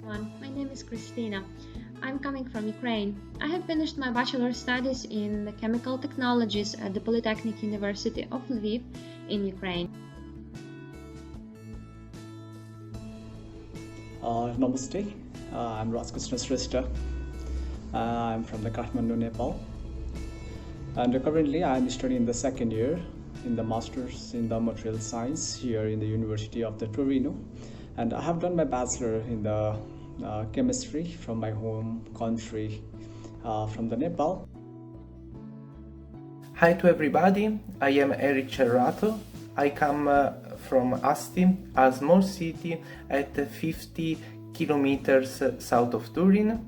My name is Christina. I'm coming from Ukraine. I have finished my bachelor studies in chemical technologies at the Polytechnic University of Lviv in Ukraine. Namaste, I'm Krishna Shrestha. I'm from the Kathmandu, Nepal. And currently I'm studying the second year in the Masters in the Material Science here in the University of the Torino. And I have done my bachelor in the chemistry from my home country, from the Nepal. Hi to everybody, I am Eric Cerrato. I come from Asti, a small city at 50 kilometers south of Turin.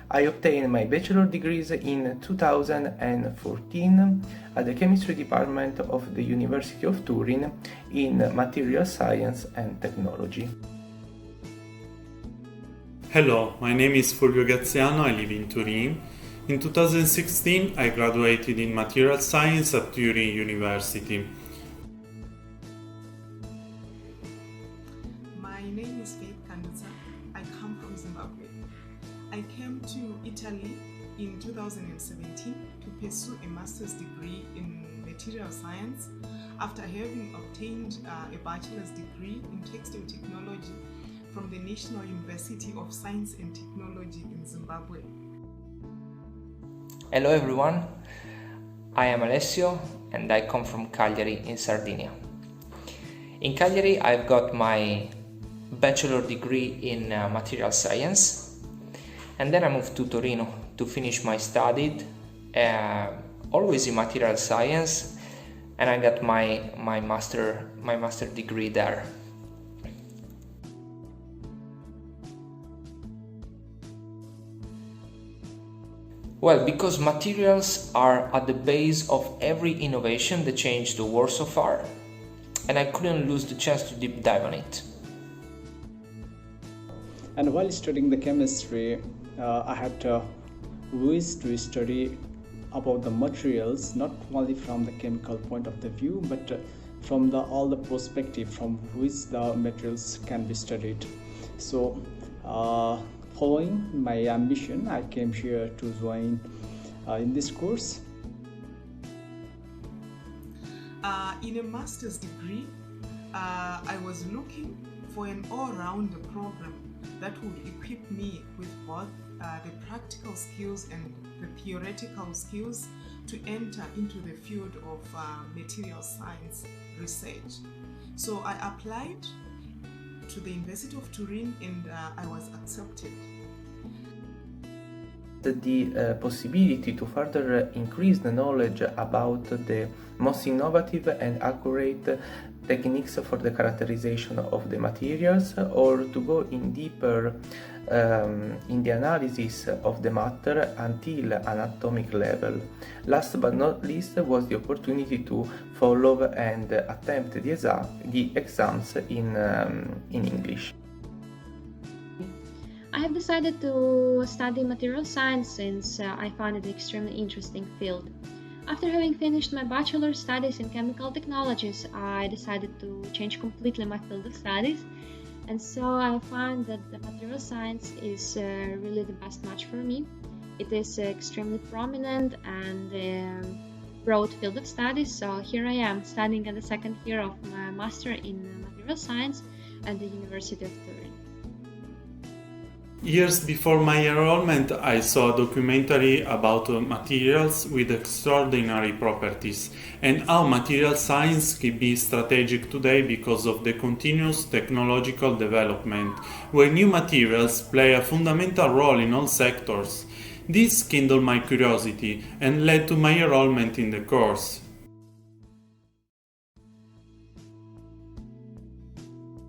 I obtained my bachelor degrees in 2014 at the chemistry department of the University of Turin in Material Science and Technology. Hello, my name is Fulvio Gaziano, I live in Turin. In 2016 I graduated in Material Science at Turin University. My name is Faith Kanduza. I come from Zimbabwe. I came to Italy in 2017 to pursue a master's degree in material science after having obtained a bachelor's degree in textile technology from the National University of Science and Technology in Zimbabwe. Hello everyone, I am Alessio and I come from Cagliari in Sardinia. In Cagliari I've got my bachelor degree in material science, and then I moved to Torino to finish my studies, always in material science, and I got my master degree there. Well, because materials are at the base of every innovation that changed the world so far, and I couldn't lose the chance to deep dive on it. And while studying the chemistry, I had wish to study about the materials, not only from the chemical point of the view, but from all the perspective from which the materials can be studied. So, following my ambition, I came here to join in this course. In a master's degree, I was looking for an all-round program that would equip me with both the practical skills and the theoretical skills to enter into the field of material science research. So I applied to the University of Turin and I was accepted. The possibility to further increase the knowledge about the most innovative and accurate techniques for the characterization of the materials, or to go in deeper in the analysis of the matter until an atomic level. Last but not least was the opportunity to follow and attempt the exams in English. I have decided to study material science since I find it an extremely interesting field. After having finished my bachelor studies in chemical technologies, I decided to change completely my field of studies, and so I find that the material science is really the best match for me. It is extremely prominent and broad field of studies, so here I am studying in the second year of my master in material science at the University of Turin. Years before my enrollment, I saw a documentary about materials with extraordinary properties and how material science can be strategic today because of the continuous technological development, where new materials play a fundamental role in all sectors. This kindled my curiosity and led to my enrollment in the course.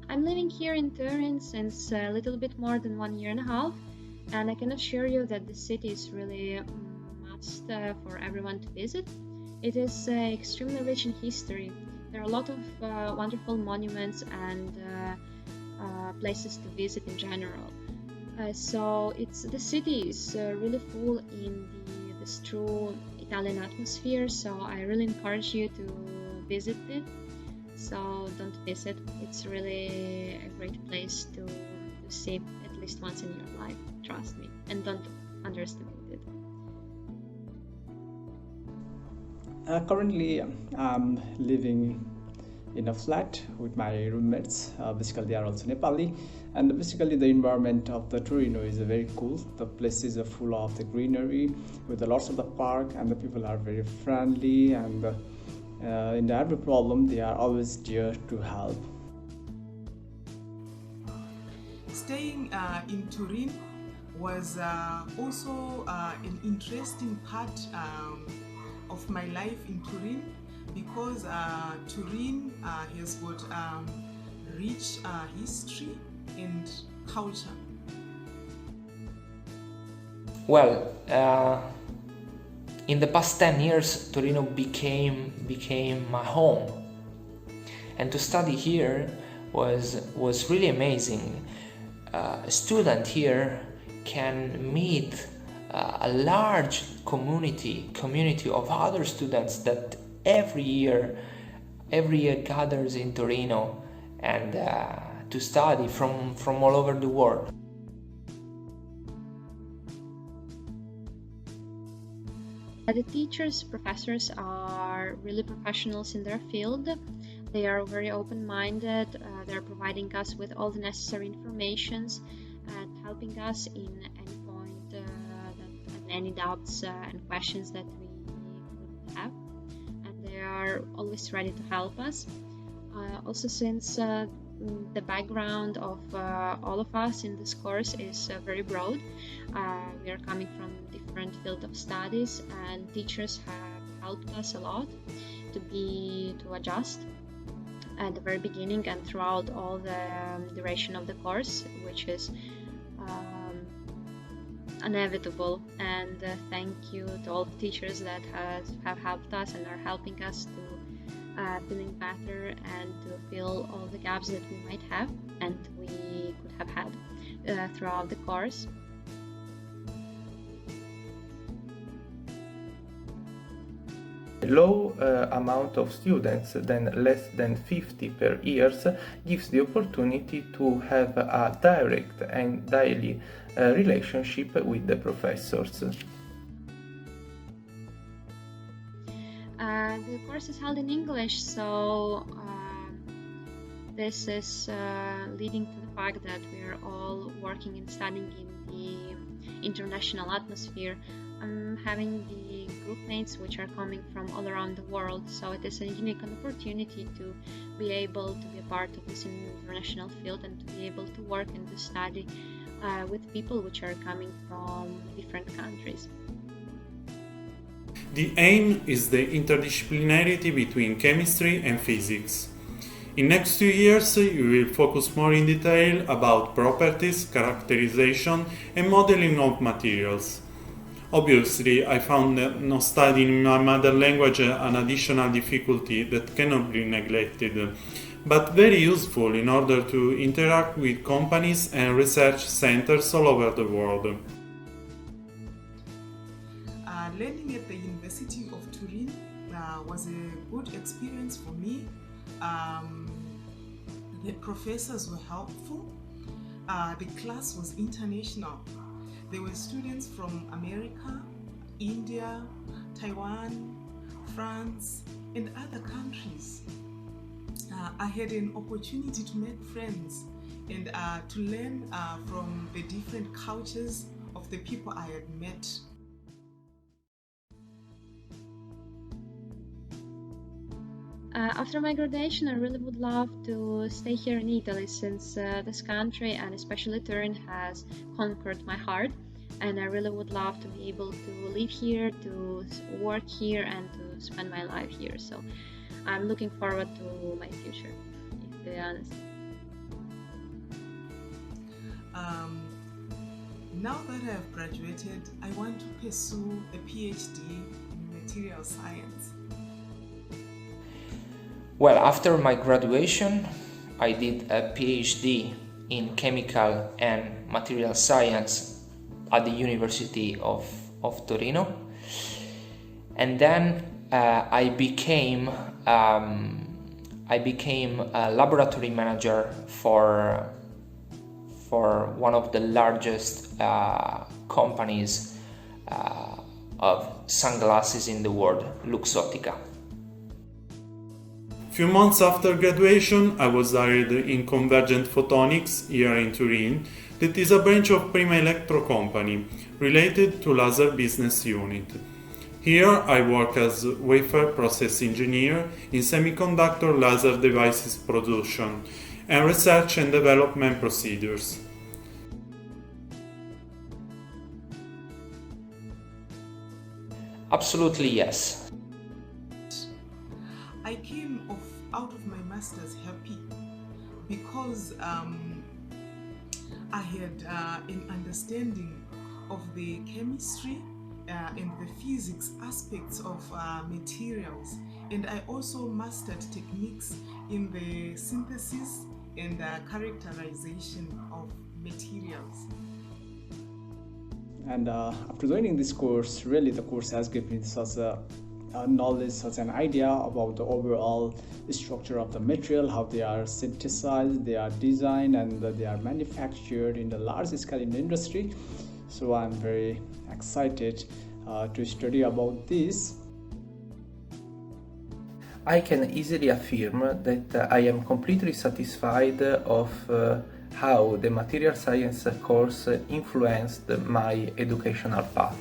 I'm living here in Turin since a little bit more than 1 year and a half, and I can assure you that the city is really a must for everyone to visit. It is extremely rich in history. There are a lot of wonderful monuments and places to visit in general. So the city is really full in this true Italian atmosphere, so I really encourage you to visit it. So don't miss it. It's really a great place to see, at least once in your life, trust me, and don't underestimate it. Currently, I'm living in a flat with my roommates. Basically, they are also Nepali, and basically the environment of the Torino is very cool. The places are full of the greenery with lots of the park, and the people are very friendly, and in every problem they are always there to help. Staying in Turin was also an interesting part of my life in Turin, because Turin has got rich history and culture. Well, in the past 10 years, Torino became my home, and to study here was really amazing. A student here can meet a large community of other students that every year gathers in Torino and to study from all over the world. The teachers, professors are really professionals in their field. They are very open-minded. They're providing us with all the necessary informations and helping us in any point, any doubts and questions that we could have. And they are always ready to help us. Also, since the background of all of us in this course is very broad, we are coming from different fields of studies, and teachers have helped us a lot to adjust at the very beginning and throughout all the duration of the course, which is inevitable. And thank you to all the teachers that have helped us and are helping us to feeling better and to fill all the gaps that we might have and we could have had throughout the course. A low amount of students, than less than 50 per year, gives the opportunity to have a direct and daily relationship with the professors. The course is held in English, so this is leading to the fact that we are all working and studying in the international atmosphere. I'm having the group mates which are coming from all around the world, so it is a unique opportunity to be able to be a part of this international field and to be able to work and to study with people which are coming from different countries. The aim is the interdisciplinarity between chemistry and physics. In next 2 years, you will focus more in detail about properties, characterization, and modeling of materials. Obviously, I found not studying in my mother language an additional difficulty that cannot be neglected, but very useful in order to interact with companies and research centers all over the world. Learning at the University of Turin was a good experience for me. The professors were helpful. The class was international. There were students from America, India, Taiwan, France, and other countries. I had an opportunity to make friends and to learn from the different cultures of the people I had met. After my graduation, I really would love to stay here in Italy, since this country and especially Turin has conquered my heart, and I really would love to be able to live here, to work here, and to spend my life here. So I'm looking forward to my future, to be honest. Now that I have graduated, I want to pursue a PhD in material science. Well, after my graduation, I did a PhD in chemical and material science at the University of Torino, and then I became a laboratory manager for for one of the largest companies of sunglasses in the world, Luxottica. Few months after graduation, I was hired in Convergent Photonics here in Turin, that is a branch of Prima Electro company related to laser business unit. Here I work as wafer process engineer in semiconductor laser devices production and research and development procedures. Absolutely yes. I came out of my master's happy because I had an understanding of the chemistry and the physics aspects of materials, and I also mastered techniques in the synthesis and characterization of materials. And after joining this course, really the course has given me such a knowledge, such an idea about the overall structure of the material, how they are synthesized, they are designed, and they are manufactured in the large scale in the industry. So I'm very excited to study about this. I can easily affirm that I am completely satisfied of how the material science course influenced my educational path.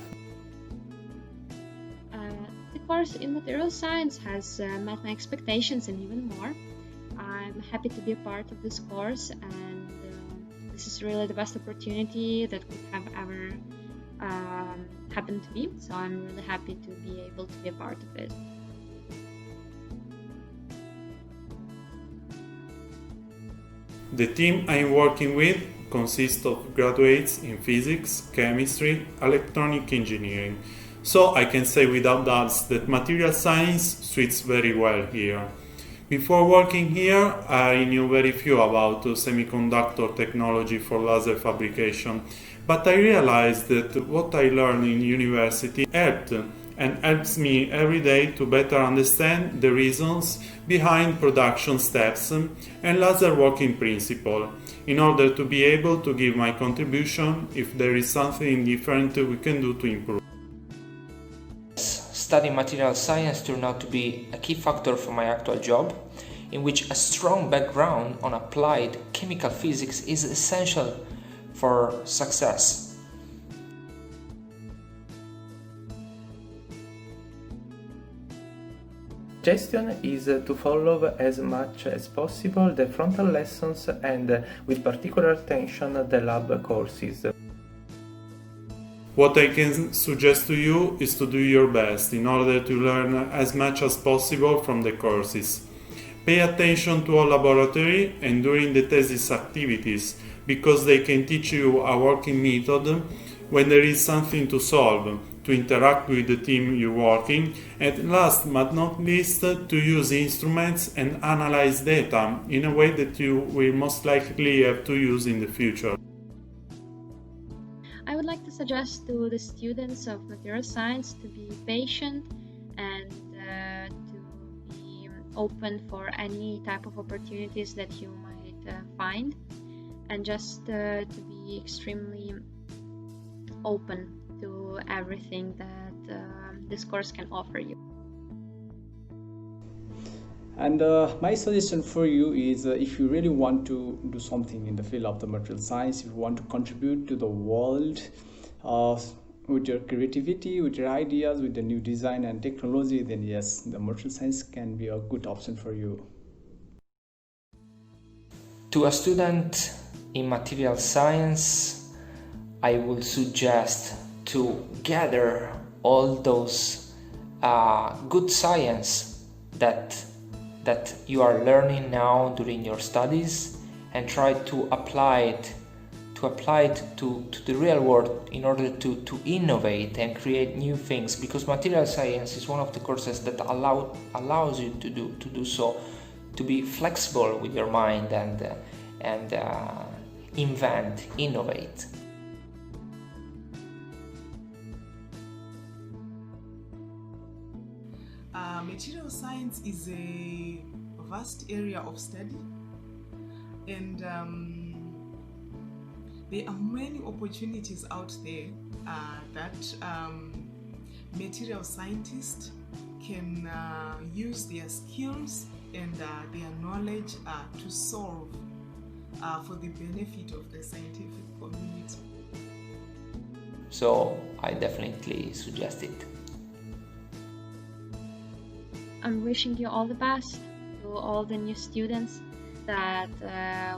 The course in material science has met my expectations and even more. I'm happy to be a part of this course, and this is really the best opportunity that could have ever happened to me, so I'm really happy to be able to be a part of it. The team I'm working with consists of graduates in physics, chemistry, electronic engineering, so I can say without doubts that material science suits very well here. Before working here, I knew very few about semiconductor technology for laser fabrication, but I realized that what I learned in university helped and helps me every day to better understand the reasons behind production steps and laser working principle, in order to be able to give my contribution if there is something different we can do to improve. Studying material science turned out to be a key factor for my actual job, in which a strong background on applied chemical physics is essential for success. Suggestion is to follow as much as possible the frontal lessons and, with particular attention, the lab courses. What I can suggest to you is to do your best in order to learn as much as possible from the courses. Pay attention to all laboratory and during the thesis activities, because they can teach you a working method when there is something to solve, to interact with the team you're working, and last but not least, to use instruments and analyze data in a way that you will most likely have to use in the future. I would like to suggest to the students of material science to be patient and to be open for any type of opportunities that you might find, and just to be extremely open to everything that this course can offer you. And my suggestion for you is if you really want to do something in the field of the material science, if you want to contribute to the world with your creativity, with your ideas, with the new design and technology, then yes, the material science can be a good option for you. To a student in material science, I would suggest to gather all those good science that you are learning now during your studies, and try to apply it to the real world in order to innovate and create new things, because material science is one of the courses that allows you to do so, to be flexible with your mind and invent, innovate. Material science is a vast area of study, and There are many opportunities out there that material scientists can use their skills and their knowledge to solve for the benefit of the scientific community. So I definitely suggest it. I'm wishing you all the best to all the new students that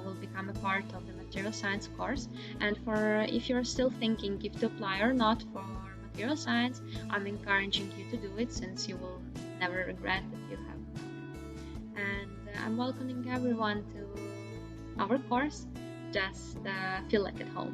will become a part of the material science course. And for if you're still thinking if to apply or not for material science, I'm encouraging you to do it, since you will never regret that you have done it. And I'm welcoming everyone to our course. Just feel like at home.